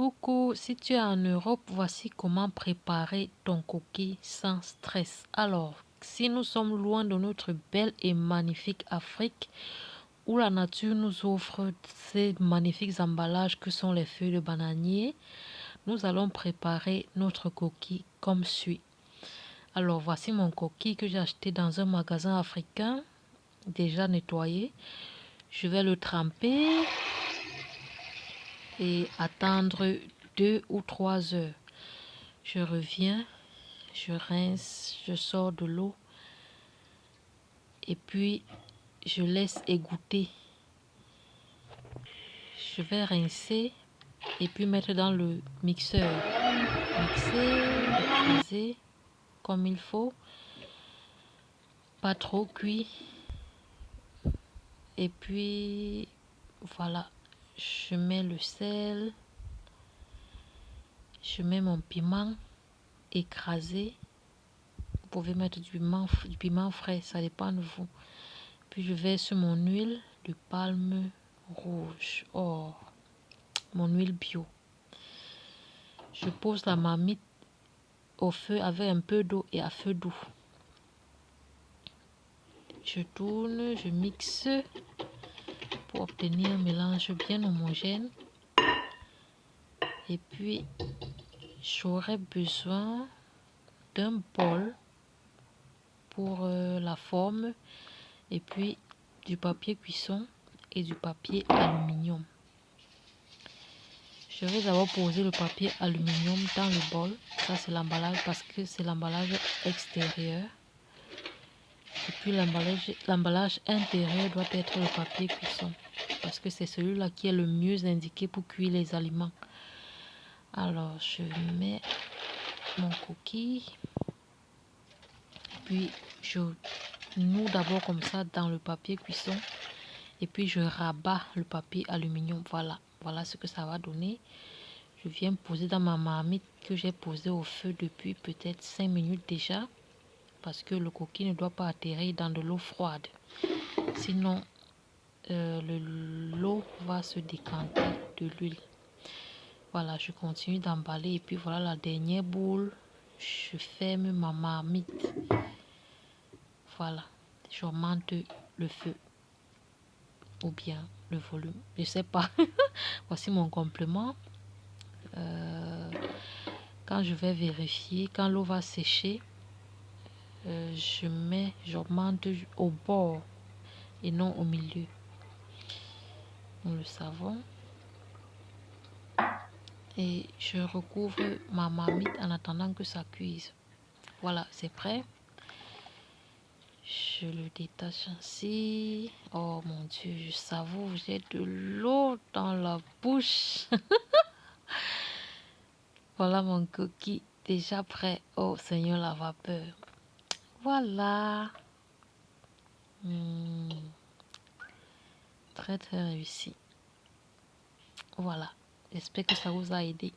Coucou, si tu es en Europe, voici comment préparer ton coquille sans stress. Alors, si nous sommes loin de notre belle et magnifique Afrique, où la nature nous offre ces magnifiques emballages que sont les feuilles de bananier, nous allons préparer notre coquille comme suit. Alors, voici mon coquille que j'ai acheté dans un magasin africain, déjà nettoyé. Je vais le tremper et attendre 2 ou 3 heures. Je reviens, je rince, je sors de l'eau et puis je laisse égoutter. Je vais rincer et puis mettre dans le mixeur. Mixer, écraser comme il faut, pas trop cuit. Et puis voilà, je mets le sel, je mets mon piment écrasé. Vous pouvez mettre du piment frais, ça dépend de vous. Puis je verse mon huile de palme rouge, mon huile bio. Je pose la marmite au feu avec un peu d'eau et à feu doux. Je tourne, je mixe pour obtenir un mélange bien homogène. Et puis, j'aurai besoin d'un bol pour la forme et puis du papier cuisson et du papier aluminium. Je vais d'abord poser le papier aluminium dans le bol. Ça, c'est l'emballage parce que c'est l'emballage extérieur. Et puis l'emballage intérieur doit être le papier cuisson parce que c'est celui-là qui est le mieux indiqué pour cuire les aliments. Alors, je mets mon coquille. Puis, je noue d'abord comme ça dans le papier cuisson. Et puis, je rabats le papier aluminium. Voilà ce que ça va donner. Je viens poser dans ma marmite que j'ai posée au feu depuis peut-être 5 minutes déjà. Parce que le coquille ne doit pas atterrir dans de l'eau froide. Sinon, l'eau va se décanter de l'huile. Voilà, je continue d'emballer. Et puis voilà la dernière boule. Je ferme ma marmite. Voilà, j'augmente le feu. Ou bien le volume. Je sais pas. Voici mon complément. Quand je vais vérifier, quand l'eau va sécher, j'augmente au bord et non au milieu. Nous le savons. Et je recouvre ma marmite en attendant que ça cuise. Voilà, c'est prêt. Je le détache ainsi. Oh mon Dieu, je savoure, j'ai de l'eau dans la bouche. Voilà mon coquille déjà prêt. Oh Seigneur, la vapeur. Voilà. Très très réussi. Voilà. J'espère que ça vous a aidé.